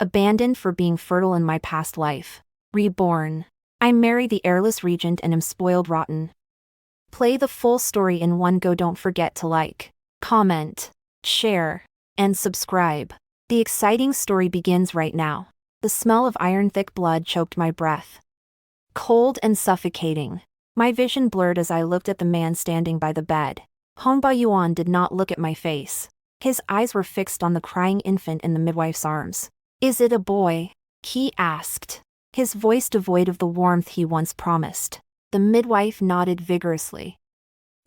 Abandoned for being fertile in my past life. Reborn. I marry the heirless regent and am spoiled rotten. Play the full story in one go. Don't forget to like, comment, share, and subscribe. The exciting story begins right now. The smell of iron-thick blood choked my breath. Cold and suffocating. My vision blurred as I looked at the man standing by the bed. Yuan did not look at my face. His eyes were fixed on the crying infant in the midwife's arms. "Is it a boy?" he asked, his voice devoid of the warmth he once promised. The midwife nodded vigorously.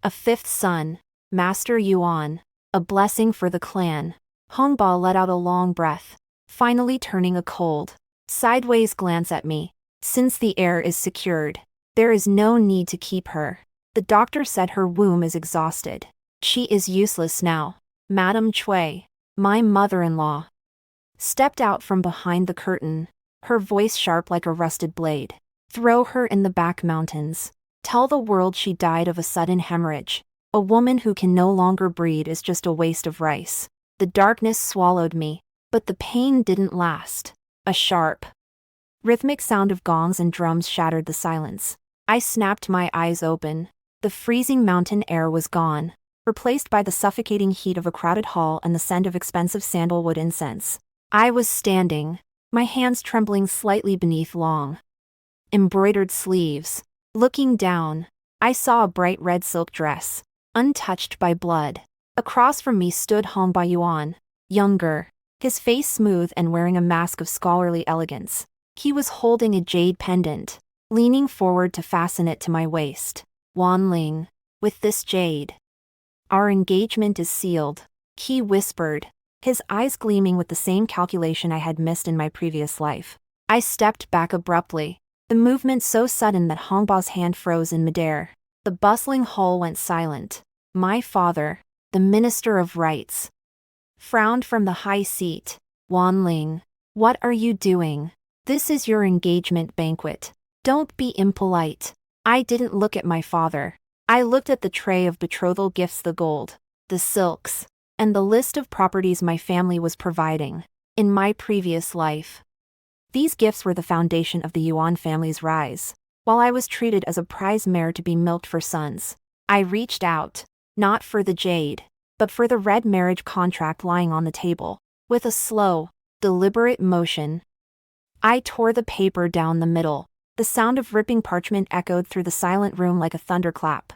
"A fifth son, Master Yuan. A blessing for the clan." Hongba let out a long breath, finally turning a cold, sideways glance at me. "Since the heir is secured, there is no need to keep her. The doctor said her womb is exhausted. She is useless now." Madame Jue, my mother-in-law, stepped out from behind the curtain, her voice sharp like a rusted blade. "Throw her in the back mountains. Tell the world she died of a sudden hemorrhage. A woman who can no longer breed is just a waste of rice." The darkness swallowed me, but the pain didn't last. A sharp, rhythmic sound of gongs and drums shattered the silence. I snapped my eyes open. The freezing mountain air was gone, replaced by the suffocating heat of a crowded hall and the scent of expensive sandalwood incense. I was standing, my hands trembling slightly beneath long, embroidered sleeves. Looking down, I saw a bright red silk dress, untouched by blood. Across from me stood Yuan, younger, his face smooth and wearing a mask of scholarly elegance. He was holding a jade pendant, leaning forward to fasten it to my waist. "Wanling, with this jade, our engagement is sealed," he whispered, his eyes gleaming with the same calculation I had missed in my previous life. I stepped back abruptly, the movement so sudden that Hongba's hand froze in midair. The bustling hall went silent. My father, the Minister of Rights, frowned from the high seat. "Wanling, what are you doing? This is your engagement banquet. Don't be impolite." I didn't look at my father. I looked at the tray of betrothal gifts, the gold, the silks, and the list of properties my family was providing. In my previous life, these gifts were the foundation of the Yuan family's rise, while I was treated as a prize mare to be milked for sons. I reached out, not for the jade, but for the red marriage contract lying on the table. With a slow, deliberate motion, I tore the paper down the middle. The sound of ripping parchment echoed through the silent room like a thunderclap.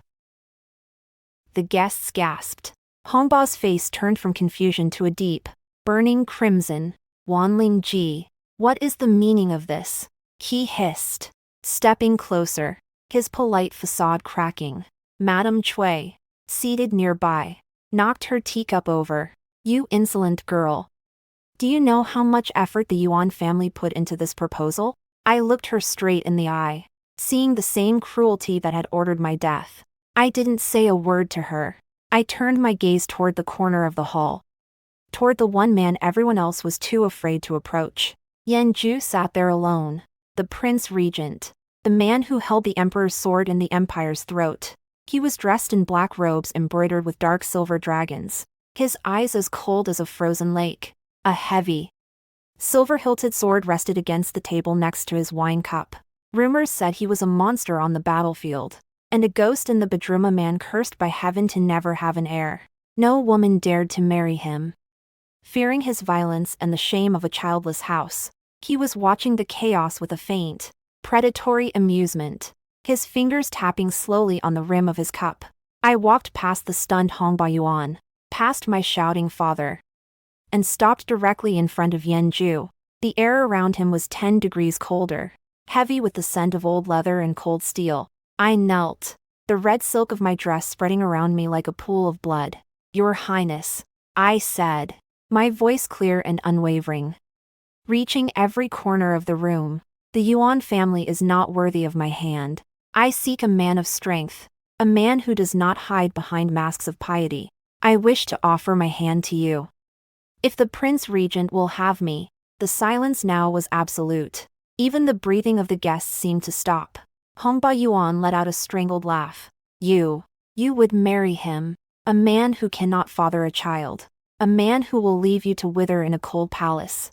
The guests gasped. Hongba's face turned from confusion to a deep, burning crimson. "Wanling Ji, what is the meaning of this?" he hissed, stepping closer, his polite facade cracking. Madame Jue, seated nearby, knocked her teacup over. "You insolent girl. Do you know how much effort the Yuan family put into this proposal?" I looked her straight in the eye, seeing the same cruelty that had ordered my death. I didn't say a word to her. I turned my gaze toward the corner of the hall, toward the one man everyone else was too afraid to approach. Yan Jue sat there alone, the Prince Regent, the man who held the Emperor's sword in the Empire's throat. He was dressed in black robes embroidered with dark silver dragons, his eyes as cold as a frozen lake. A heavy, silver-hilted sword rested against the table next to his wine cup. Rumors said he was a monster on the battlefield, and a ghost in the bedroom, a man cursed by heaven to never have an heir. No woman dared to marry him. Fearing his violence and the shame of a childless house, he was watching the chaos with a faint, predatory amusement, his fingers tapping slowly on the rim of his cup. I walked past the stunned Yuan, past my shouting father, and stopped directly in front of Yan Jue. The air around him was 10 degrees colder, heavy with the scent of old leather and cold steel. I knelt, the red silk of my dress spreading around me like a pool of blood. "Your Highness," I said, my voice clear and unwavering, reaching every corner of the room, "the Yuan family is not worthy of my hand. I seek a man of strength, a man who does not hide behind masks of piety. I wish to offer my hand to you. If the Prince Regent will have me." The silence now was absolute. Even the breathing of the guests seemed to stop. Yuan let out a strangled laugh. You would marry him. A man who cannot father a child. A man who will leave you to wither in a cold palace."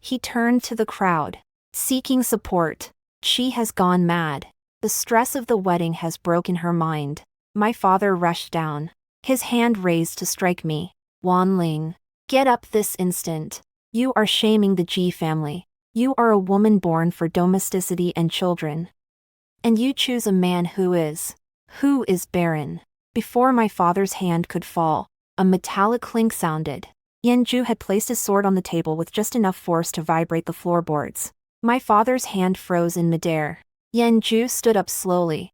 He turned to the crowd, seeking support. She has gone mad. The stress of the wedding has broken her mind. My father rushed down, his hand raised to strike me. Wanling, get up this instant. You are shaming the Ji family. You are a woman born for domesticity and children. And you choose a man who is barren. Before my father's hand could fall, a metallic clink sounded. Yan Jue had placed his sword on the table with just enough force to vibrate the floorboards. My father's hand froze in midair. Yan Jue stood up slowly,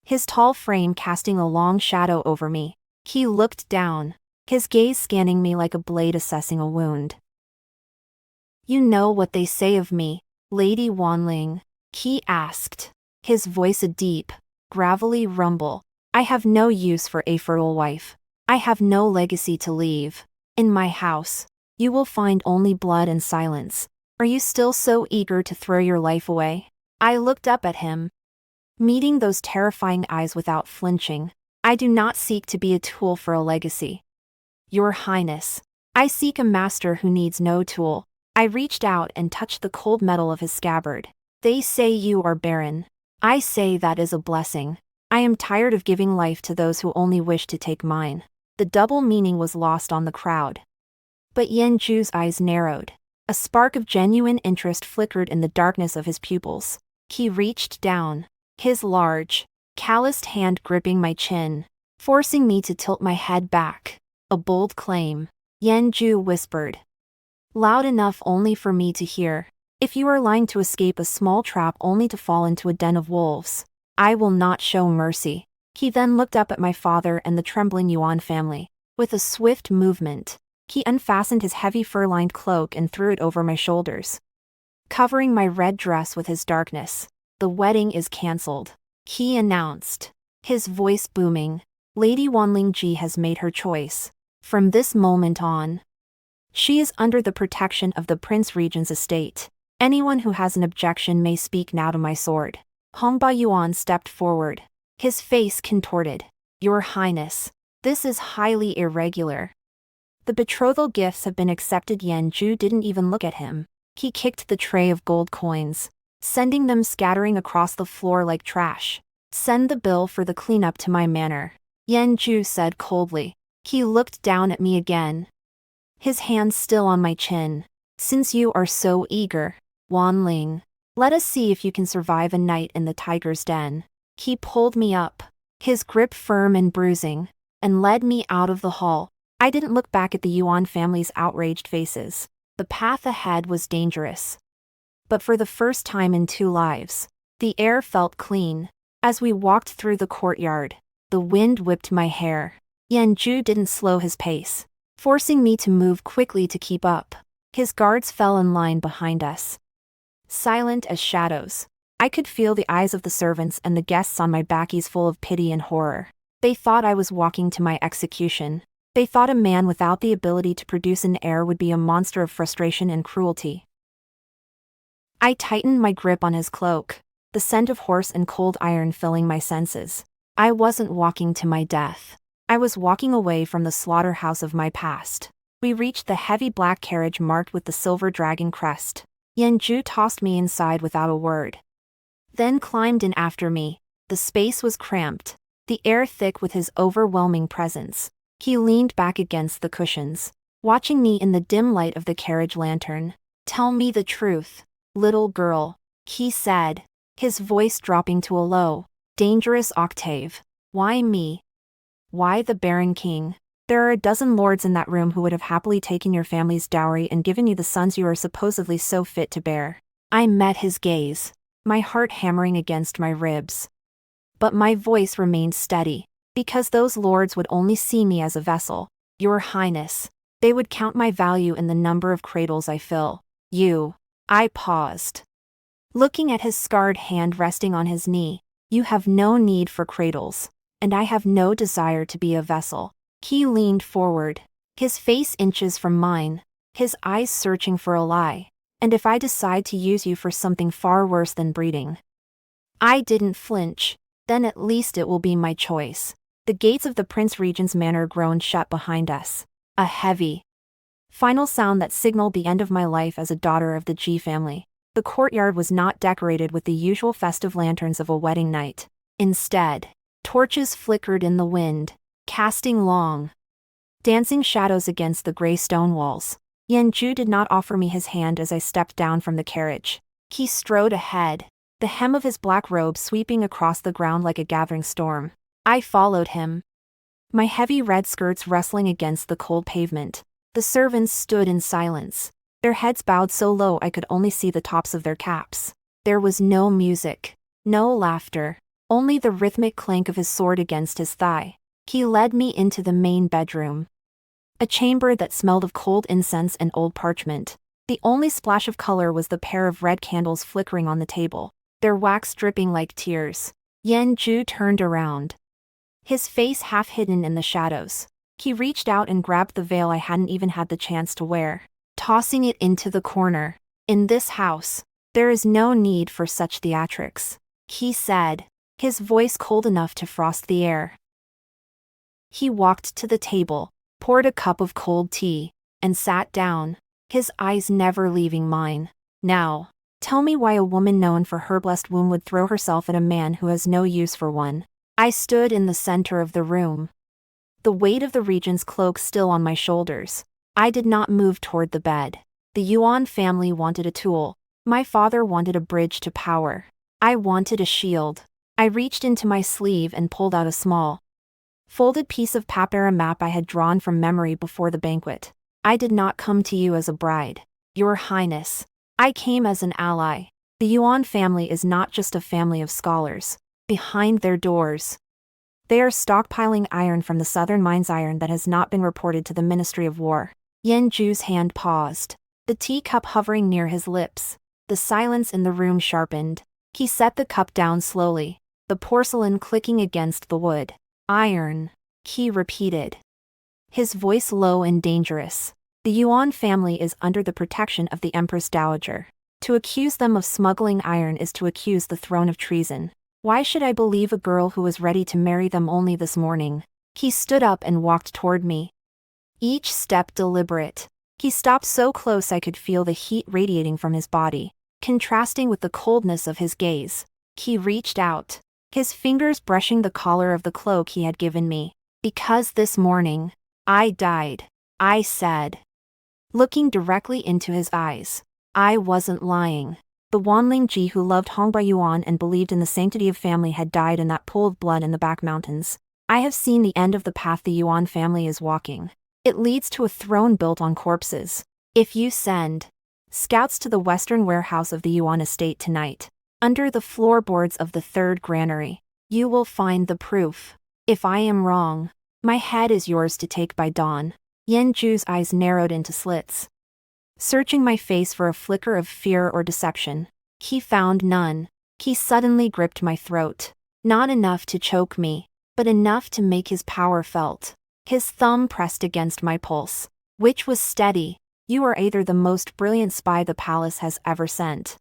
his tall frame casting a long shadow over me. He looked down, his gaze scanning me like a blade assessing a wound. You know what they say of me, Lady Wanling? He asked, his voice a deep, gravelly rumble. I have no use for a fertile wife. I have no legacy to leave. In my house, you will find only blood and silence. Are you still so eager to throw your life away? I looked up at him, meeting those terrifying eyes without flinching. I do not seek to be a tool for a legacy, Your Highness. I seek a master who needs no tool. I reached out and touched the cold metal of his scabbard. They say you are barren. I say that is a blessing. I am tired of giving life to those who only wish to take mine. The double meaning was lost on the crowd. But Yan Jue's eyes narrowed. A spark of genuine interest flickered in the darkness of his pupils. He reached down, his large, calloused hand gripping my chin, forcing me to tilt my head back. A bold claim, Yan Jue whispered, loud enough only for me to hear. If you are lying to escape a small trap only to fall into a den of wolves, I will not show mercy. He then looked up at my father and the trembling Yuan family. With a swift movement, he unfastened his heavy fur-lined cloak and threw it over my shoulders, covering my red dress with his darkness. The wedding is cancelled, he announced, his voice booming. Lady Wanling Ji has made her choice. From this moment on, she is under the protection of the Prince Regent's estate. Anyone who has an objection may speak now to my sword. Hongba Yuan stepped forward, his face contorted. Your Highness, this is highly irregular. The betrothal gifts have been accepted. Yan Jue didn't even look at him. He kicked the tray of gold coins, sending them scattering across the floor like trash. Send the bill for the cleanup to my manor, Yan Jue said coldly. He looked down at me again, his hands still on my chin. Since you are so eager, Wanling, let us see if you can survive a night in the tiger's den. He pulled me up, his grip firm and bruising, and led me out of the hall. I didn't look back at the Yuan family's outraged faces. The path ahead was dangerous. But for the first time in 2 lives, the air felt clean. As we walked through the courtyard, the wind whipped my hair. Yan Jue didn't slow his pace, forcing me to move quickly to keep up. His guards fell in line behind us, silent as shadows. I could feel the eyes of the servants and the guests on my backies full of pity and horror. They thought I was walking to my execution. They thought a man without the ability to produce an heir would be a monster of frustration and cruelty. I tightened my grip on his cloak, the scent of horse and cold iron filling my senses. I wasn't walking to my death. I was walking away from the slaughterhouse of my past. We reached the heavy black carriage marked with the silver dragon crest. Yan Jue tossed me inside without a word, then climbed in after me. The space was cramped, the air thick with his overwhelming presence. He leaned back against the cushions, watching me in the dim light of the carriage lantern. Tell me the truth, little girl, he said, his voice dropping to a low, dangerous octave. Why me? Why the Baron King? There are a dozen lords in that room who would have happily taken your family's dowry and given you the sons you are supposedly so fit to bear. I met his gaze, my heart hammering against my ribs. But my voice remained steady, because those lords would only see me as a vessel. Your Highness, they would count my value in the number of cradles I fill. I paused, looking at his scarred hand resting on his knee. You have no need for cradles, and I have no desire to be a vessel. He leaned forward, his face inches from mine, his eyes searching for a lie. And if I decide to use you for something far worse than breeding? I didn't flinch. Then at least it will be my choice. The gates of the Prince Regent's manor groaned shut behind us. A heavy, Final sound that signaled the end of my life as a daughter of the Ji family. The courtyard was not decorated with the usual festive lanterns of a wedding night. Instead, torches flickered in the wind, casting long, dancing shadows against the gray stone walls. Yan Jue did not offer me his hand as I stepped down from the carriage. He strode ahead, the hem of his black robe sweeping across the ground like a gathering storm. I followed him, my heavy red skirts rustling against the cold pavement. The servants stood in silence, their heads bowed so low I could only see the tops of their caps. There was no music, no laughter, only the rhythmic clank of his sword against his thigh. He led me into the main bedroom, a chamber that smelled of cold incense and old parchment. The only splash of color was the pair of red candles flickering on the table, their wax dripping like tears. Yan Jue turned around, his face half hidden in the shadows. He reached out and grabbed the veil I hadn't even had the chance to wear, tossing it into the corner. In this house, there is no need for such theatrics, he said, his voice cold enough to frost the air. He walked to the table, poured a cup of cold tea, and sat down, his eyes never leaving mine. Now, tell me why a woman known for her blessed womb would throw herself at a man who has no use for one. I stood in the center of the room, the weight of the regent's cloak still on my shoulders. I did not move toward the bed. The Yuan family wanted a tool. My father wanted a bridge to power. I wanted a shield. I reached into my sleeve and pulled out a small, folded piece of paper map I had drawn from memory before the banquet. I did not come to you as a bride, Your Highness. I came as an ally. The Yuan family is not just a family of scholars. Behind their doors, they are stockpiling iron from the southern mines, iron that has not been reported to the Ministry of War. Yan Jue's hand paused, the teacup hovering near his lips. The silence in the room sharpened. He set the cup down slowly, the porcelain clicking against the wood. Iron, he repeated, his voice low and dangerous. The Yuan family is under the protection of the Empress Dowager. To accuse them of smuggling iron is to accuse the throne of treason. Why should I believe a girl who was ready to marry them only this morning? He stood up and walked toward me, each step deliberate. He stopped so close I could feel the heat radiating from his body, contrasting with the coldness of his gaze. He reached out, his fingers brushing the collar of the cloak he had given me. Because this morning, I died, I said, looking directly into his eyes. I wasn't lying. The Wanling Ji who loved Hongbai Yuan and believed in the sanctity of family had died in that pool of blood in the back mountains. I have seen the end of the path the Yuan family is walking. It leads to a throne built on corpses. If you send scouts to the western warehouse of the Yuan estate tonight, under the floorboards of the third granary, you will find the proof. If I am wrong, my head is yours to take by dawn. Yan Jue's eyes narrowed into slits, searching my face for a flicker of fear or deception. He found none. He suddenly gripped my throat. Not enough to choke me, but enough to make his power felt. His thumb pressed against my pulse, which was steady. You are either the most brilliant spy the palace has ever sent,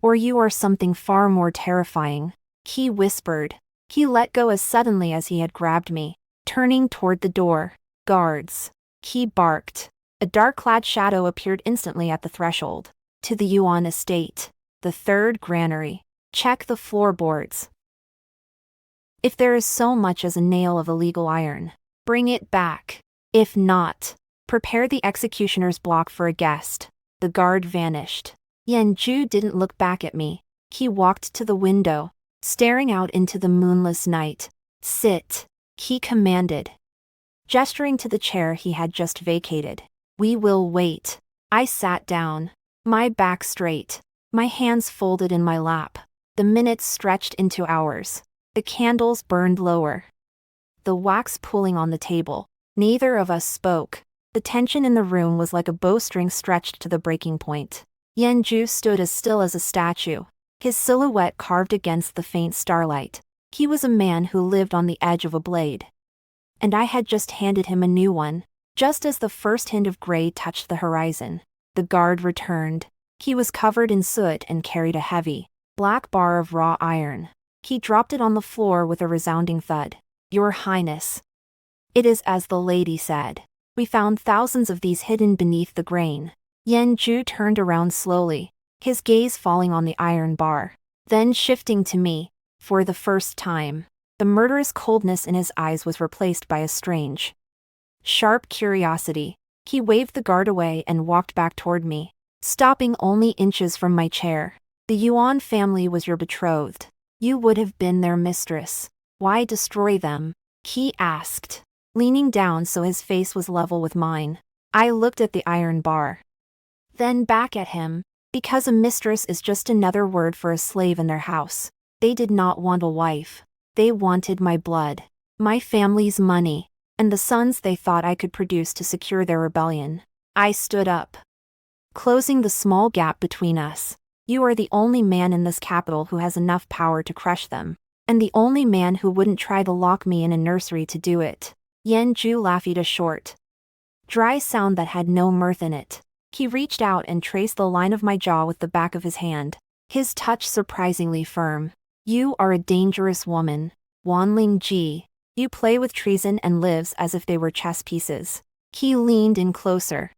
or you are something far more terrifying, he whispered. He let go as suddenly as he had grabbed me, turning toward the door. Guards, he barked. A dark-clad shadow appeared instantly at the threshold. To the Yuan estate, the third granary. Check the floorboards. If there is so much as a nail of illegal iron, bring it back. If not, prepare the executioner's block for a guest. The guard vanished. Yan Jue didn't look back at me. He walked to the window, staring out into the moonless night. Sit, he commanded, gesturing to the chair he had just vacated. We will wait. I sat down, my back straight, my hands folded in my lap. The minutes stretched into hours. The candles burned lower, the wax pulling on the table. Neither of us spoke. The tension in the room was like a bowstring stretched to the breaking point. Yan Jue stood as still as a statue, his silhouette carved against the faint starlight. He was a man who lived on the edge of a blade, and I had just handed him a new one. Just as the first hint of gray touched the horizon, the guard returned. He was covered in soot and carried a heavy, black bar of raw iron. He dropped it on the floor with a resounding thud. Your Highness. It is as the lady said. We found thousands of these hidden beneath the grain. Yan Jue turned around slowly, his gaze falling on the iron bar, then shifting to me. For the first time, the murderous coldness in his eyes was replaced by a strange, sharp curiosity. He waved the guard away and walked back toward me, stopping only inches from my chair. The Yuan family was your betrothed. You would have been their mistress. Why destroy them? He asked, leaning down so his face was level with mine. I looked at the iron bar, then back at him. Because a mistress is just another word for a slave in their house. They did not want a wife. They wanted my blood, my family's money, and the sons they thought I could produce to secure their rebellion. I stood up, closing the small gap between us. You are the only man in this capital who has enough power to crush them, and the only man who wouldn't try to lock me in a nursery to do it. Yan Jue laughed a short, dry sound that had no mirth in it. He reached out and traced the line of my jaw with the back of his hand, his touch surprisingly firm. You are a dangerous woman, Wanling Ji. You play with treason and lives as if they were chess pieces. He leaned in closer,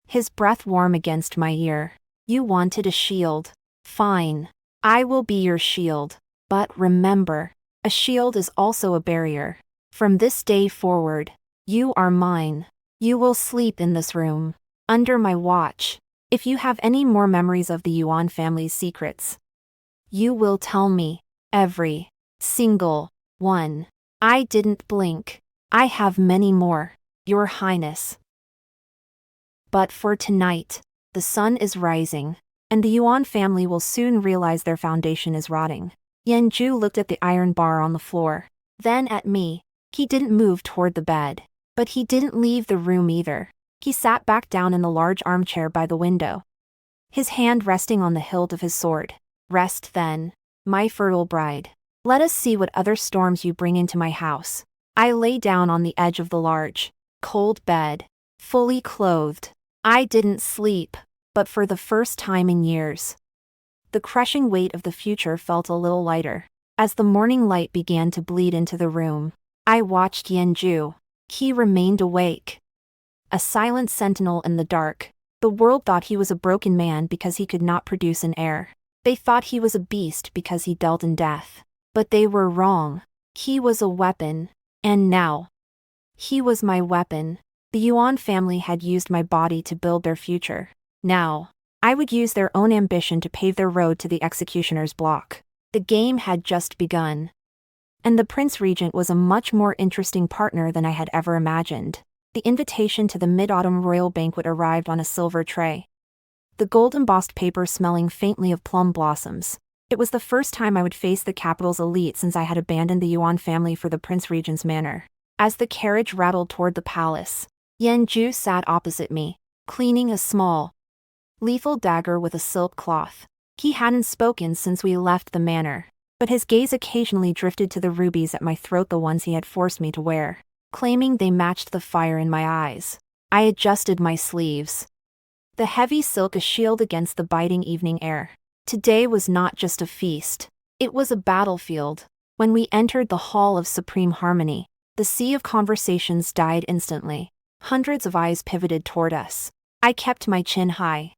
his breath warm against my ear. You wanted a shield. Fine. I will be your shield. But remember, a shield is also a barrier. From this day forward, you are mine. You will sleep in this room, under my watch. If you have any more memories of the Yuan family's secrets, you will tell me. Every single one. I didn't blink. I have many more, Your Highness. But for tonight, the sun is rising, and the Yuan family will soon realize their foundation is rotting. Yan Jue looked at the iron bar on the floor, then at me. He didn't move toward the bed, but he didn't leave the room either. He sat back down in the large armchair by the window, his hand resting on the hilt of his sword. Rest then, my fertile bride. Let us see what other storms you bring into my house. I lay down on the edge of the large, cold bed, fully clothed. I didn't sleep, but for the first time in years, the crushing weight of the future felt a little lighter. As the morning light began to bleed into the room, I watched Yan Jue. He remained awake, a silent sentinel in the dark. The world thought he was a broken man because he could not produce an heir. They thought he was a beast because he dealt in death. But they were wrong. He was a weapon. And now, he was my weapon. The Yuan family had used my body to build their future. Now, I would use their own ambition to pave their road to the executioner's block. The game had just begun. And the Prince Regent was a much more interesting partner than I had ever imagined. The invitation to the mid-autumn royal banquet arrived on a silver tray, the gold-embossed paper smelling faintly of plum blossoms. It was the first time I would face the capital's elite since I had abandoned the Yuan family for the Prince Regent's manor. As the carriage rattled toward the palace, Yan Jue sat opposite me, cleaning a small, lethal dagger with a silk cloth. He hadn't spoken since we left the manor, but his gaze occasionally drifted to the rubies at my throat, the ones he had forced me to wear, claiming they matched the fire in my eyes. I adjusted my sleeves, the heavy silk a shield against the biting evening air. Today was not just a feast, it was a battlefield. When we entered the Hall of Supreme Harmony, the sea of conversations died instantly. Hundreds of eyes pivoted toward us. I kept my chin high,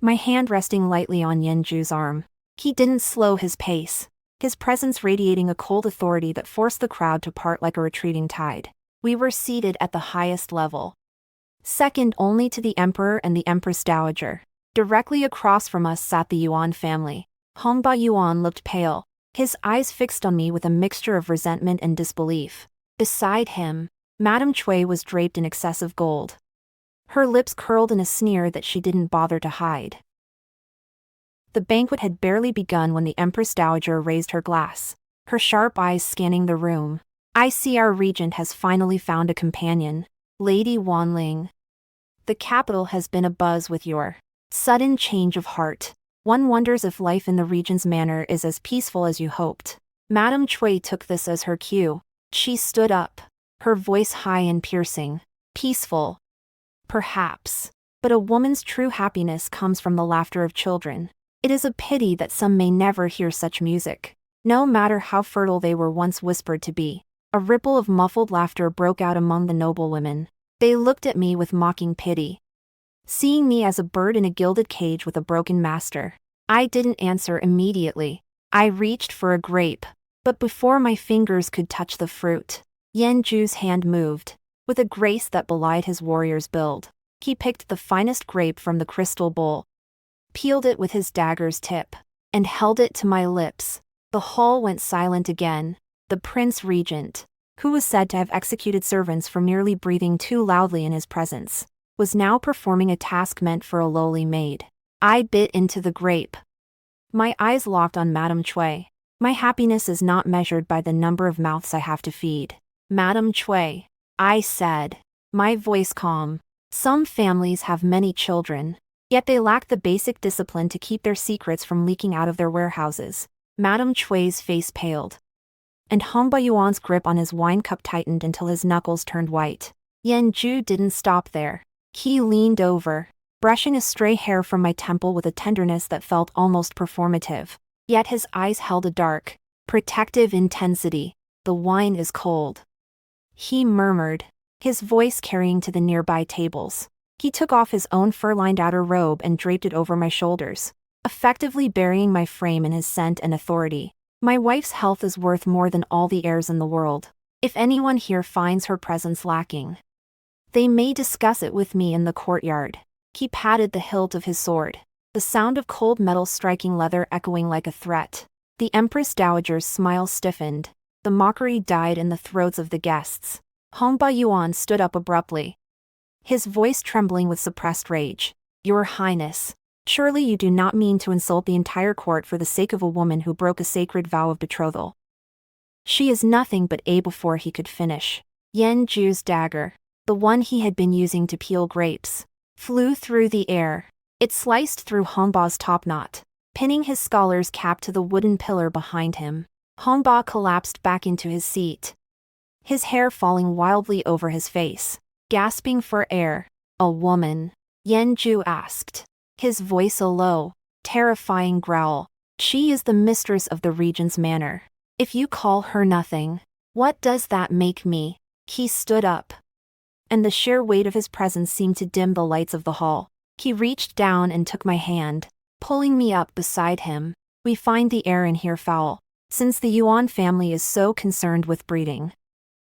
my hand resting lightly on Yan Jue's arm. He didn't slow his pace, his presence radiating a cold authority that forced the crowd to part like a retreating tide. We were seated at the highest level, second only to the Emperor and the Empress Dowager. Directly across from us sat the Yuan family. Hongba Yuan looked pale, his eyes fixed on me with a mixture of resentment and disbelief. Beside him, Madame Cui was draped in excessive gold, her lips curled in a sneer that she didn't bother to hide. The banquet had barely begun when the Empress Dowager raised her glass, her sharp eyes scanning the room. I see our regent has finally found a companion, Lady Wanling. The capital has been abuzz with your sudden change of heart. One wonders if life in the regent's manor is as peaceful as you hoped. Madame Cui took this as her cue. She stood up, her voice high and piercing. Peaceful, perhaps, but a woman's true happiness comes from the laughter of children. It is a pity that some may never hear such music, no matter how fertile they were once whispered to be. A ripple of muffled laughter broke out among the noblewomen. They looked at me with mocking pity, seeing me as a bird in a gilded cage with a broken master. I didn't answer immediately. I reached for a grape, but before my fingers could touch the fruit, Yan Jue's hand moved. With a grace that belied his warrior's build, he picked the finest grape from the crystal bowl, peeled it with his dagger's tip, and held it to my lips. The hall went silent again. The Prince Regent, who was said to have executed servants for merely breathing too loudly in his presence, was now performing a task meant for a lowly maid. I bit into the grape. My eyes locked on Madame Jue. My happiness is not measured by the number of mouths I have to feed. Madame Jue, I said, my voice calm. Some families have many children, yet they lack the basic discipline to keep their secrets from leaking out of their warehouses. Madame Jue's face paled, and Hongba Yuan's grip on his wine cup tightened until his knuckles turned white. Yan Jue didn't stop there. He leaned over, brushing a stray hair from my temple with a tenderness that felt almost performative. Yet his eyes held a dark, protective intensity. The wine is cold, he murmured, his voice carrying to the nearby tables. He took off his own fur-lined outer robe and draped it over my shoulders, effectively burying my frame in his scent and authority. My wife's health is worth more than all the heirs in the world. If anyone here finds her presence lacking, they may discuss it with me in the courtyard. He patted the hilt of his sword, the sound of cold metal striking leather echoing like a threat. The Empress Dowager's smile stiffened. The mockery died in the throats of the guests. Hongba Yuan stood up abruptly, his voice trembling with suppressed rage. Your Highness, surely you do not mean to insult the entire court for the sake of a woman who broke a sacred vow of betrothal. She is nothing but a. Before he could finish, Yan Jue's dagger, the one he had been using to peel grapes, flew through the air. It sliced through Hongba's topknot, pinning his scholar's cap to the wooden pillar behind him. Hongba collapsed back into his seat, his hair falling wildly over his face. Gasping for air. A woman? Yan Jue asked, his voice a low, terrifying growl. She is the mistress of the regent's manor. If you call her nothing, what does that make me? He stood up, and the sheer weight of his presence seemed to dim the lights of the hall. He reached down and took my hand, pulling me up beside him. We find the air in here foul, since the Yuan family is so concerned with breeding.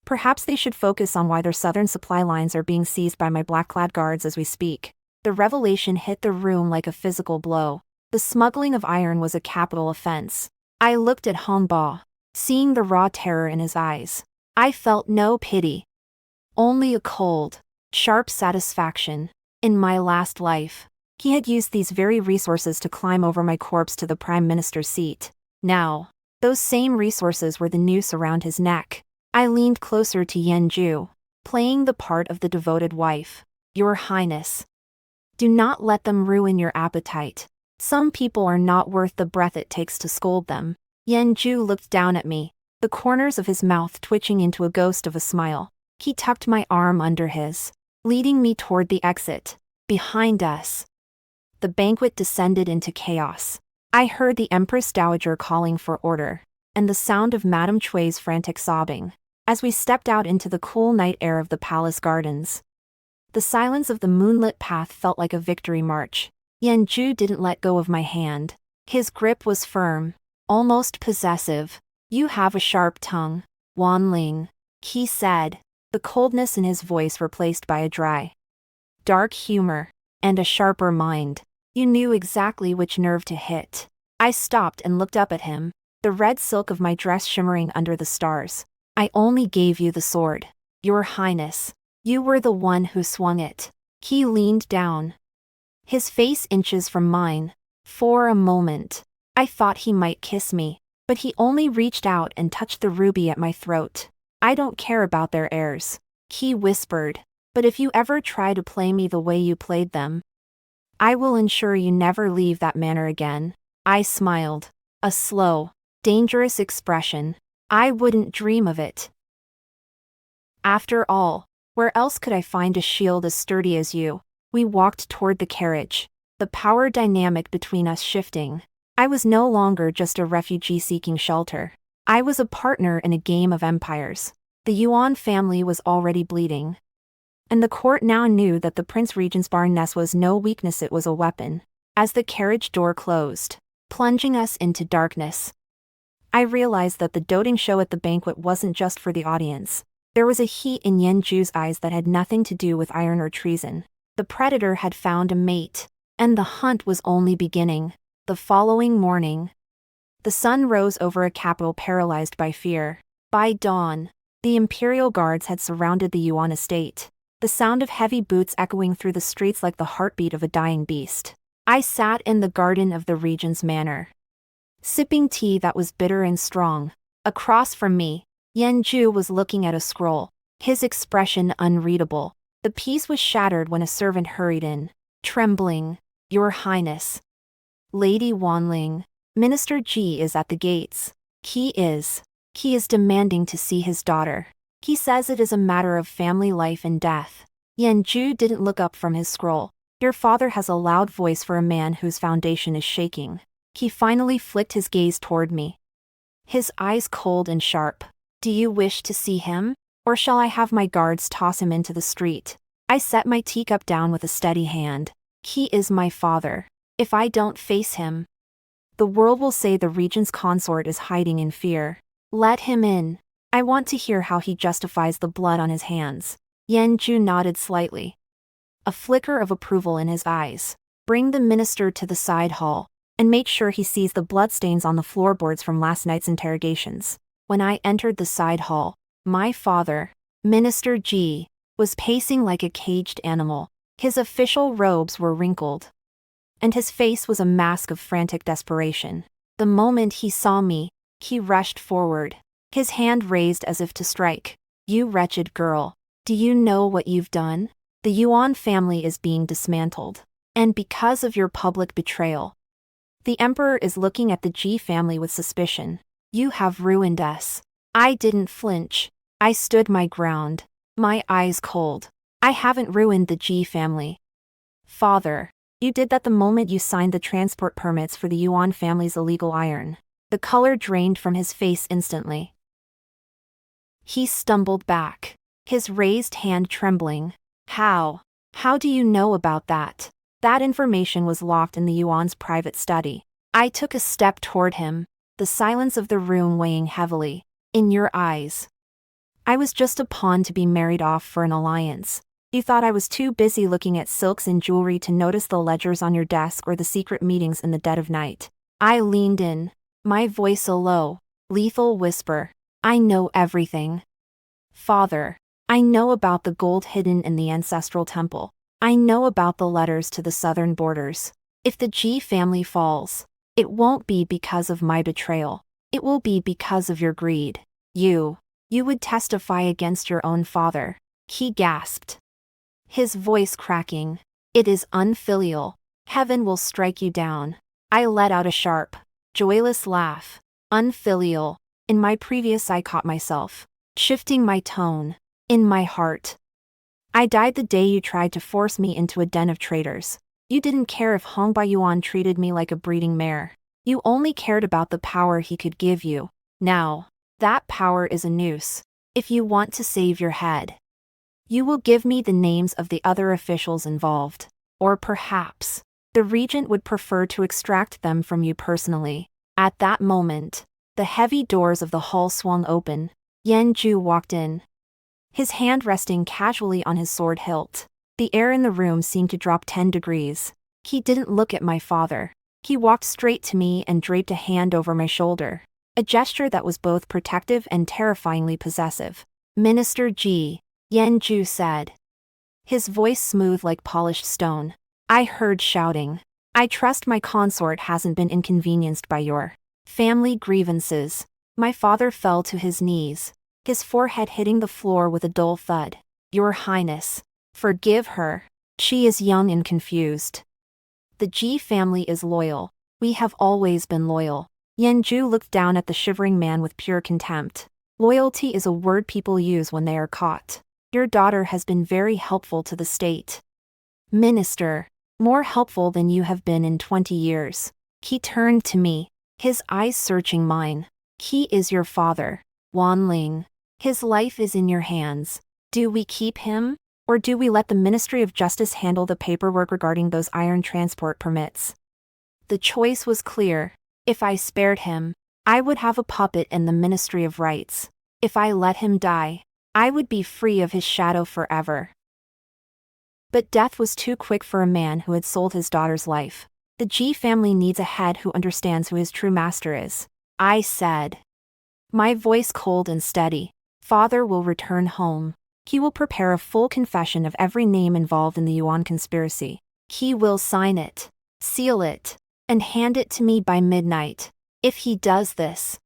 Perhaps they should focus on why their southern supply lines are being seized by my black-clad guards as we speak. The revelation hit the room like a physical blow. The smuggling of iron was a capital offense. I looked at Hongba, seeing the raw terror in his eyes. I felt no pity, only a cold, sharp satisfaction. In my last life, he had used these very resources to climb over my corpse to the Prime Minister's seat. Now, those same resources were the noose around his neck. I leaned closer to Yan Jue, playing the part of the devoted wife. Your Highness, do not let them ruin your appetite. Some people are not worth the breath it takes to scold them. Yan Jue looked down at me, the corners of his mouth twitching into a ghost of a smile. He tucked my arm under his, leading me toward the exit. Behind us, the banquet descended into chaos. I heard the Empress Dowager calling for order, and the sound of Madame Jue's frantic sobbing, as we stepped out into the cool night air of the palace gardens. The silence of the moonlit path felt like a victory march. Yan Jue didn't let go of my hand. His grip was firm, almost possessive. You have a sharp tongue, Wanling, he said, the coldness in his voice replaced by a dry, dark humor, and a sharper mind. You knew exactly which nerve to hit. I stopped and looked up at him, the red silk of my dress shimmering under the stars. I only gave you the sword, Your Highness. You were the one who swung it. He leaned down, his face inches from mine. For a moment, I thought he might kiss me, but he only reached out and touched the ruby at my throat. I don't care about their heirs, he whispered, but if you ever try to play me the way you played them, I will ensure you never leave that manor again. I smiled, a slow, dangerous expression. I wouldn't dream of it. After all, where else could I find a shield as sturdy as you? We walked toward the carriage, the power dynamic between us shifting. I was no longer just a refugee seeking shelter. I was a partner in a game of empires. The Yuan family was already bleeding, And the court now knew that the Prince Regent's barn nest was no weakness, it was a weapon. As the carriage door closed, plunging us into darkness, I realized that the doting show at the banquet wasn't just for the audience. There was a heat in Yan Jue's eyes that had nothing to do with iron or treason. The predator had found a mate, and the hunt was only beginning. The following morning, the sun rose over a capital paralyzed by fear. By dawn, the imperial guards had surrounded the Yuan estate, the sound of heavy boots echoing through the streets like the heartbeat of a dying beast. I sat in the garden of the regent's manor, sipping tea that was bitter and strong. Across from me, Yan Jue was looking at a scroll, his expression unreadable. The piece was shattered when a servant hurried in, trembling. "Your Highness, Lady Wanling, Minister Ji is at the gates. He is demanding to see his daughter. He says it is a matter of family life and death." Yan Jue didn't look up from his scroll. Your father has a loud voice for a man whose foundation is shaking. He finally flicked his gaze toward me, his eyes cold and sharp. "Do you wish to see him? Or shall I have my guards toss him into the street?" I set my teacup down with a steady hand. "He is my father. If I don't face him, the world will say the regent's consort is hiding in fear. Let him in. I want to hear how he justifies the blood on his hands." Yan Jue nodded slightly, a flicker of approval in his eyes. "Bring the minister to the side hall, and make sure he sees the bloodstains on the floorboards from last night's interrogations." When I entered the side hall, my father, Minister Ji, was pacing like a caged animal. His official robes were wrinkled, and his face was a mask of frantic desperation. The moment he saw me, he rushed forward, his hand raised as if to strike. "You wretched girl, do you know what you've done? The Yuan family is being dismantled, and because of your public betrayal, the emperor is looking at the Ji family with suspicion. You have ruined us." I didn't flinch. I stood my ground, my eyes cold. "I haven't ruined the Ji family. Father, you did that the moment you signed the transport permits for the Yuan family's illegal iron." The color drained from his face instantly. He stumbled back, his raised hand trembling. How do you know about that?" That information was locked in the Yuan's private study. I took a step toward him, the silence of the room weighing heavily. "In your eyes, I was just a pawn to be married off for an alliance. You thought I was too busy looking at silks and jewelry to notice the ledgers on your desk or the secret meetings in the dead of night." I leaned in, my voice a low, lethal whisper. "I know everything. Father, I know about the gold hidden in the ancestral temple. I know about the letters to the southern borders. If the Ji family falls, it won't be because of my betrayal. It will be because of your greed. You would testify against your own father." He gasped, his voice cracking. "It is unfilial. Heaven will strike you down." I let out a sharp, joyless laugh. "Unfilial." In my previous I caught myself shifting my tone. "In my heart. I died the day you tried to force me into a den of traitors. You didn't care if Hong Yuan treated me like a breeding mare. You only cared about the power he could give you. Now, that power is a noose. If you want to save your head, you will give me the names of the other officials involved. Or perhaps, the regent would prefer to extract them from you personally." At that moment, the heavy doors of the hall swung open. Yan Jue walked in, his hand resting casually on his sword hilt. The air in the room seemed to drop 10 degrees. He didn't look at my father. He walked straight to me and draped a hand over my shoulder, a gesture that was both protective and terrifyingly possessive. "Minister Ji," Yan Jue said, his voice smooth like polished stone. I heard shouting. "I trust my consort hasn't been inconvenienced by your family grievances." My father fell to his knees, his forehead hitting the floor with a dull thud. "Your Highness, forgive her. She is young and confused. The Ji family is loyal. We have always been loyal." Yan Jue looked down at the shivering man with pure contempt. "Loyalty is a word people use when they are caught. Your daughter has been very helpful to the state, Minister, more helpful than you have been in 20 years. He turned to me, his eyes searching mine. "He is your father, Wanling. His life is in your hands. Do we keep him, Or do we let the Ministry of Justice handle the paperwork regarding those iron transport permits? The choice was clear. If I spared him, I would have a puppet in the Ministry of Rights. If I let him die, I would be free of his shadow forever. But death was too quick for a man who had sold his daughter's life. The Ji family needs a head who understands who his true master is, I said. My voice cold and steady. Father will return home. He will prepare a full confession of every name involved in the Yuan conspiracy. He will sign it, seal it, and hand it to me by midnight. If he does this,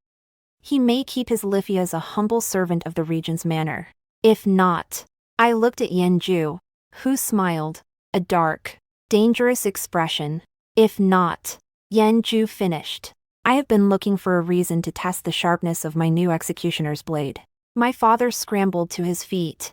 he may keep his Lifia as a humble servant of the regent's manor. If not, I looked at Yan Jue, who smiled, a dark, dangerous expression. If not, Yan Jue finished. I have been looking for a reason to test the sharpness of my new executioner's blade. My father scrambled to his feet,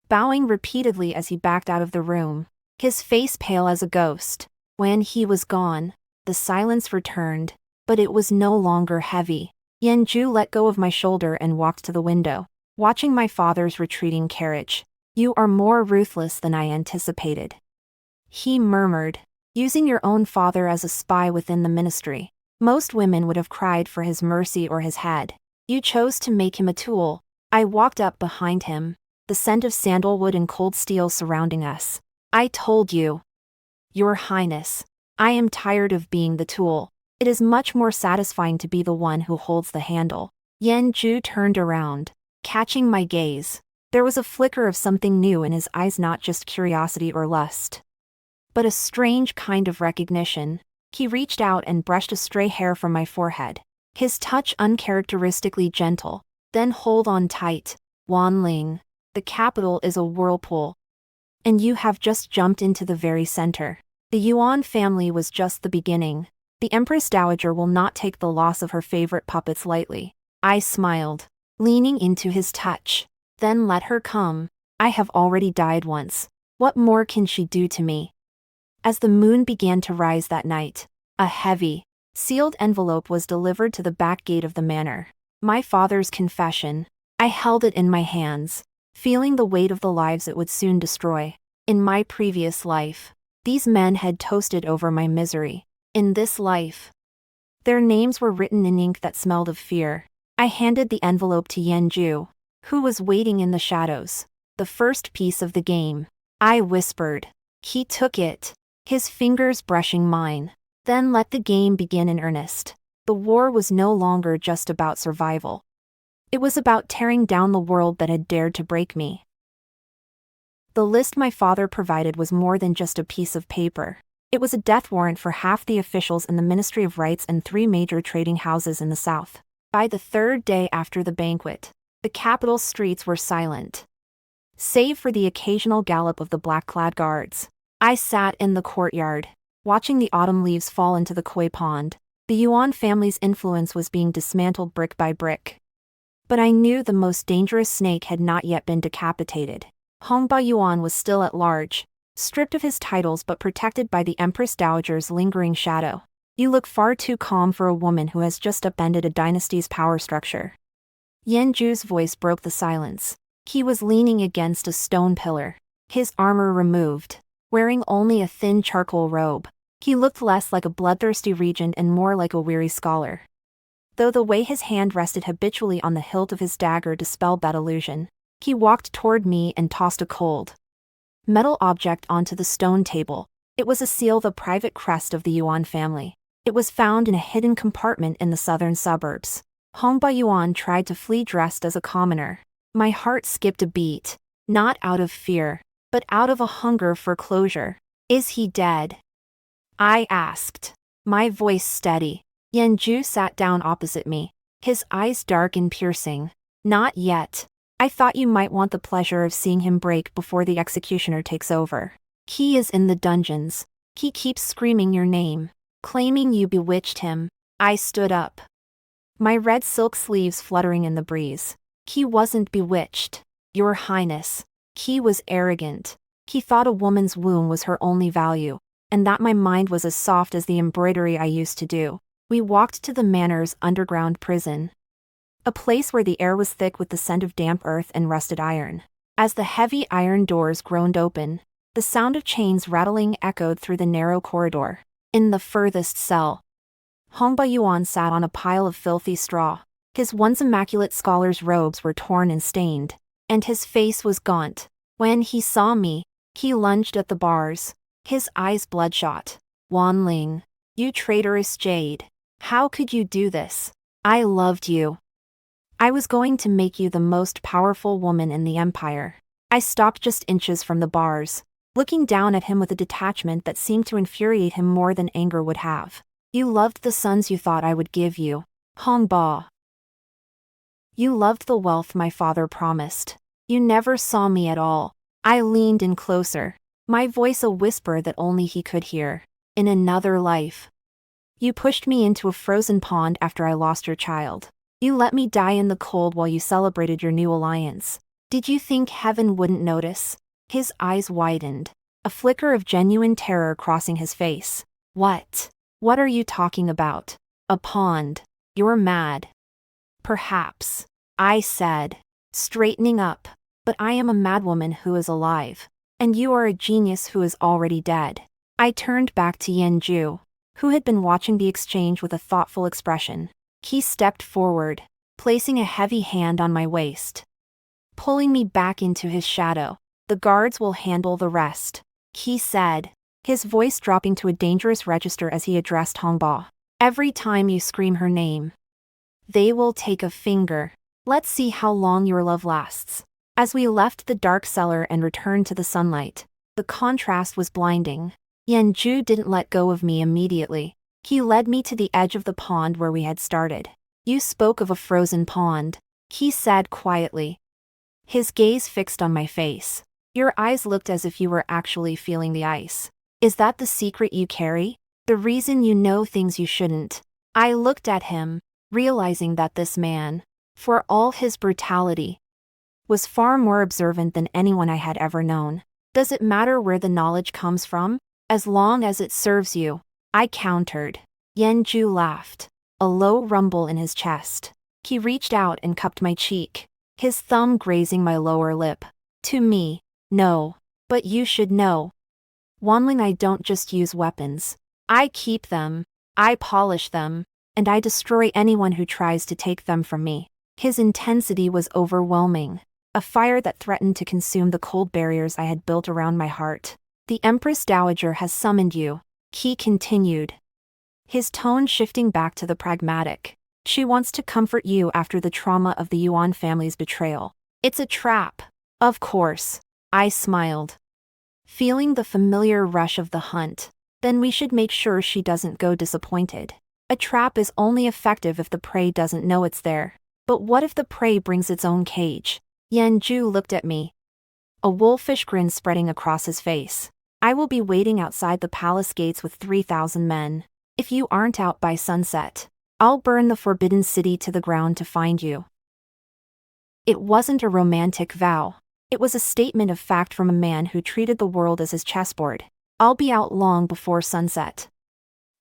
bowing repeatedly as he backed out of the room, his face pale as a ghost. When he was gone, the silence returned, but it was no longer heavy. Yan Jue let go of my shoulder and walked to the window, watching my father's retreating carriage. You are more ruthless than I anticipated, he murmured, using your own father as a spy within the ministry. Most women would have cried for his mercy or his head. You chose to make him a tool. I walked up behind him, the scent of sandalwood and cold steel surrounding us. I told you, Your Highness, I am tired of being the tool. It is much more satisfying to be the one who holds the handle. Yan Jue turned around, catching my gaze. There was a flicker of something new in his eyes, not just curiosity or lust, but a strange kind of recognition. He reached out and brushed a stray hair from my forehead, his touch uncharacteristically gentle. Then hold on tight, Wanling. The capital is a whirlpool, and you have just jumped into the very center. The Yuan family was just the beginning. The Empress Dowager will not take the loss of her favorite puppets lightly. I smiled, leaning into his touch. Then let her come. I have already died once. What more can she do to me? As the moon began to rise that night, a heavy, sealed envelope was delivered to the back gate of the manor. My father's confession. I held it in my hands, feeling the weight of the lives it would soon destroy. In my previous life, these men had toasted over my misery. In this life, their names were written in ink that smelled of fear. I handed the envelope to Yan Jue, who was waiting in the shadows. The first piece of the game, I whispered. He took it, his fingers brushing mine. Then let the game begin in earnest. The war was no longer just about survival. It was about tearing down the world that had dared to break me. The list my father provided was more than just a piece of paper. It was a death warrant for half the officials in the Ministry of Rights and 3 major trading houses in the south. By the 3rd day after the banquet, the capital's streets were silent, save for the occasional gallop of the black-clad guards. I sat in the courtyard, watching the autumn leaves fall into the koi pond. The Yuan family's influence was being dismantled brick by brick. But I knew the most dangerous snake had not yet been decapitated. Hongba Yuan was still at large, stripped of his titles but protected by the Empress Dowager's lingering shadow. You look far too calm for a woman who has just upended a dynasty's power structure. Yan Jue's voice broke the silence. He was leaning against a stone pillar, his armor removed, wearing only a thin charcoal robe. He looked less like a bloodthirsty regent and more like a weary scholar, though the way his hand rested habitually on the hilt of his dagger dispelled that illusion. He walked toward me and tossed a cold metal object onto the stone table. It was a seal, the private crest of the Yuan family. It was found in a hidden compartment in the southern suburbs. Hongba Yuan tried to flee dressed as a commoner. My heart skipped a beat, not out of fear, but out of a hunger for closure. Is he dead? I asked, my voice steady. Yan Jue sat down opposite me, his eyes dark and piercing. Not yet. I thought you might want the pleasure of seeing him break before the executioner takes over. He is in the dungeons. He keeps screaming your name, claiming you bewitched him. I stood up, my red silk sleeves fluttering in the breeze. He wasn't bewitched, Your Highness. He was arrogant. He thought a woman's womb was her only value, and that my mind was as soft as the embroidery I used to do. We walked to the manor's underground prison, a place where the air was thick with the scent of damp earth and rusted iron. As the heavy iron doors groaned open, the sound of chains rattling echoed through the narrow corridor. In the furthest cell, Hongba Yuan sat on a pile of filthy straw. His once immaculate scholar's robes were torn and stained, and his face was gaunt. When he saw me, he lunged at the bars, his eyes bloodshot. Wanling, you traitorous jade. How could you do this? I loved you. I was going to make you the most powerful woman in the empire. I stopped just inches from the bars, looking down at him with a detachment that seemed to infuriate him more than anger would have. You loved the sons you thought I would give you, Hongba. You loved the wealth my father promised. You never saw me at all. I leaned in closer, my voice a whisper that only he could hear. In another life. You pushed me into a frozen pond after I lost your child. You let me die in the cold while you celebrated your new alliance. Did you think heaven wouldn't notice? His eyes widened, a flicker of genuine terror crossing his face. What? What are you talking about? A pond. You're mad. Perhaps, I said, straightening up, but I am a madwoman who is alive, and you are a genius who is already dead. I turned back to Yan Jue, who had been watching the exchange with a thoughtful expression. He stepped forward, placing a heavy hand on my waist, pulling me back into his shadow. The guards will handle the rest, he said, his voice dropping to a dangerous register as he addressed Hongba. Every time you scream her name, they will take a finger. Let's see how long your love lasts. As we left the dark cellar and returned to the sunlight, the contrast was blinding. Yan Jue didn't let go of me immediately. He led me to the edge of the pond where we had started. You spoke of a frozen pond, he said quietly, his gaze fixed on my face. Your eyes looked as if you were actually feeling the ice. Is that the secret you carry? The reason you know things you shouldn't? I looked at him, realizing that this man, for all his brutality, was far more observant than anyone I had ever known. Does it matter where the knowledge comes from? As long as it serves you, I countered. Yan Jue laughed, a low rumble in his chest. He reached out and cupped my cheek, his thumb grazing my lower lip. To me, no. But you should know. Wanling, I don't just use weapons. I keep them, I polish them, and I destroy anyone who tries to take them from me. His intensity was overwhelming, a fire that threatened to consume the cold barriers I had built around my heart. The Empress Dowager has summoned you, he continued, his tone shifting back to the pragmatic. She wants to comfort you after the trauma of the Yuan family's betrayal. It's a trap. Of course, I smiled, feeling the familiar rush of the hunt. Then we should make sure she doesn't go disappointed. A trap is only effective if the prey doesn't know it's there. But what if the prey brings its own cage? Yan Jue looked at me, a wolfish grin spreading across his face. I will be waiting outside the palace gates with 3,000 men. If you aren't out by sunset, I'll burn the forbidden city to the ground to find you. It wasn't a romantic vow. It was a statement of fact from a man who treated the world as his chessboard. I'll be out long before sunset.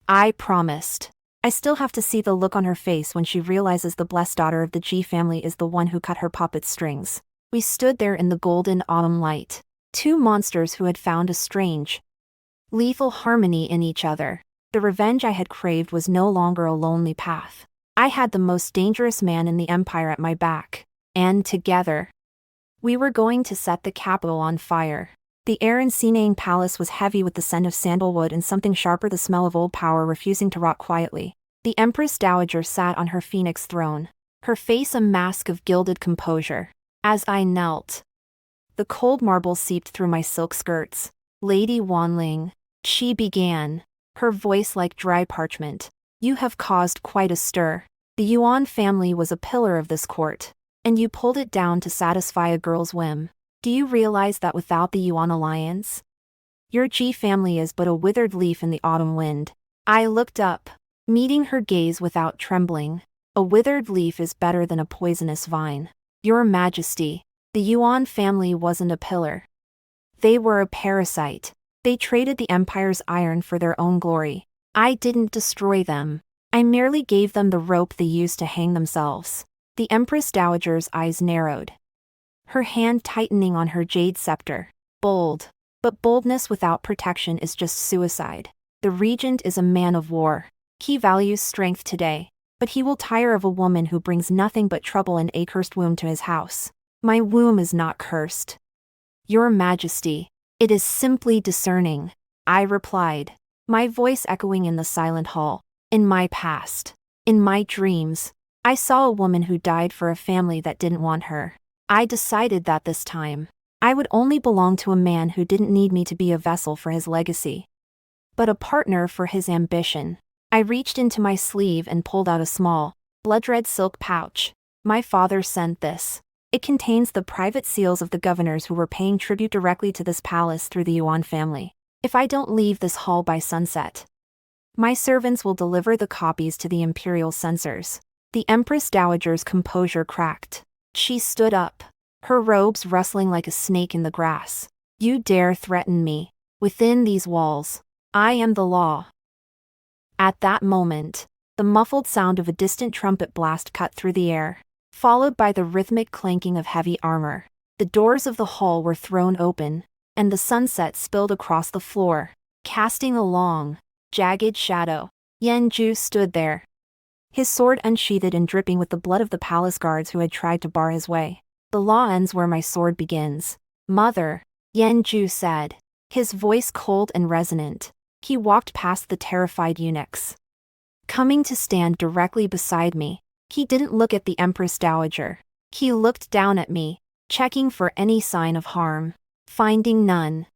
I promised. I still have to see the look on her face when she realizes the blessed daughter of the Ji family is the one who cut her puppet's strings. We stood there in the golden autumn light, two monsters who had found a strange, lethal harmony in each other. The revenge I had craved was no longer a lonely path. I had the most dangerous man in the empire at my back, and together, we were going to set the capital on fire. The air in Sinang Palace was heavy with the scent of sandalwood and something sharper, the smell of old power refusing to rot quietly. The Empress Dowager sat on her phoenix throne, her face a mask of gilded composure. As I knelt, the cold marble seeped through my silk skirts. Lady Wanling, she began, her voice like dry parchment. You have caused quite a stir. The Yuan family was a pillar of this court, and you pulled it down to satisfy a girl's whim. Do you realize that without the Yuan alliance, your Ji family is but a withered leaf in the autumn wind? I looked up, meeting her gaze without trembling. A withered leaf is better than a poisonous vine. Your Majesty, the Yuan family wasn't a pillar. They were a parasite. They traded the empire's iron for their own glory. I didn't destroy them. I merely gave them the rope they used to hang themselves. The Empress Dowager's eyes narrowed, her hand tightening on her jade scepter. Bold. But boldness without protection is just suicide. The regent is a man of war. He values strength today, but he will tire of a woman who brings nothing but trouble and a cursed womb to his house. My womb is not cursed, Your Majesty. It is simply discerning, I replied, my voice echoing in the silent hall. In my past, in my dreams, I saw a woman who died for a family that didn't want her. I decided that this time, I would only belong to a man who didn't need me to be a vessel for his legacy, but a partner for his ambition. I reached into my sleeve and pulled out a small, blood-red silk pouch. My father sent this. It contains the private seals of the governors who were paying tribute directly to this palace through the Yuan family. If I don't leave this hall by sunset, my servants will deliver the copies to the imperial censors. The Empress Dowager's composure cracked. She stood up, her robes rustling like a snake in the grass. You dare threaten me? Within these walls, I am the law. At that moment, the muffled sound of a distant trumpet blast cut through the air, followed by the rhythmic clanking of heavy armor. The doors of the hall were thrown open, and the sunset spilled across the floor, casting a long, jagged shadow. Yan Jue stood there, his sword unsheathed and dripping with the blood of the palace guards who had tried to bar his way. The law ends where my sword begins. Mother, Yan Jue said, his voice cold and resonant. He walked past the terrified eunuchs, coming to stand directly beside me. He didn't look at the Empress Dowager. He looked down at me, checking for any sign of harm. Finding none,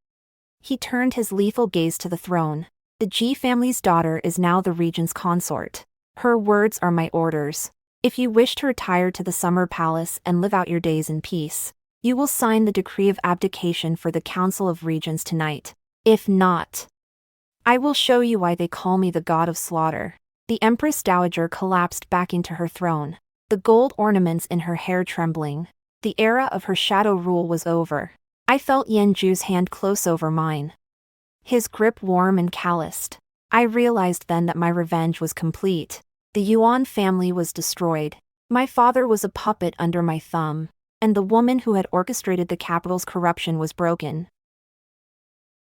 he turned his lethal gaze to the throne. The Ji family's daughter is now the regent's consort. Her words are my orders. If you wish to retire to the summer palace and live out your days in peace, you will sign the decree of abdication for the Council of Regents tonight. If not, I will show you why they call me the god of slaughter. The Empress Dowager collapsed back into her throne, the gold ornaments in her hair trembling. The era of her shadow rule was over. I felt Yan Jue's hand close over mine, his grip warm and calloused. I realized then that my revenge was complete. The Yuan family was destroyed. My father was a puppet under my thumb, and the woman who had orchestrated the capital's corruption was broken.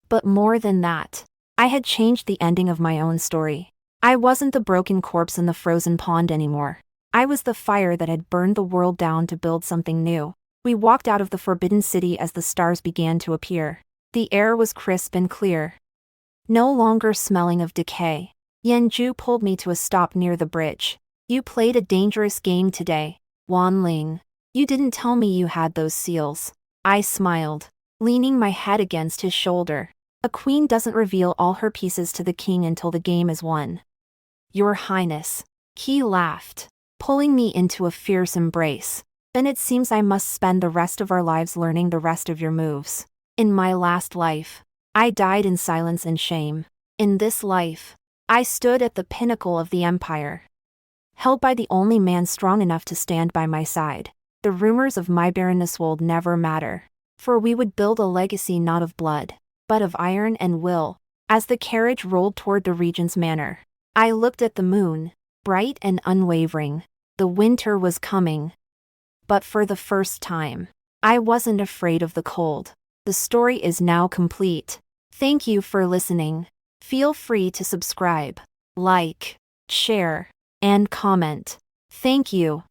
But more than that, I had changed the ending of my own story. I wasn't the broken corpse in the frozen pond anymore. I was the fire that had burned the world down to build something new. We walked out of the Forbidden City as the stars began to appear. The air was crisp and clear, no longer smelling of decay. Yan Jue pulled me to a stop near the bridge. You played a dangerous game today, Wanling. You didn't tell me you had those seals. I smiled, leaning my head against his shoulder. A queen doesn't reveal all her pieces to the king until the game is won. Your Highness. He laughed, pulling me into a fierce embrace. Then it seems I must spend the rest of our lives learning the rest of your moves. In my last life, I died in silence and shame. In this life, I stood at the pinnacle of the empire, held by the only man strong enough to stand by my side. The rumors of my barrenness would never matter, for we would build a legacy not of blood, but of iron and will. As the carriage rolled toward the regent's manor, I looked at the moon, bright and unwavering. The winter was coming. But for the first time, I wasn't afraid of the cold. The story is now complete. Thank you for listening. Feel free to subscribe, like, share, and comment. Thank you.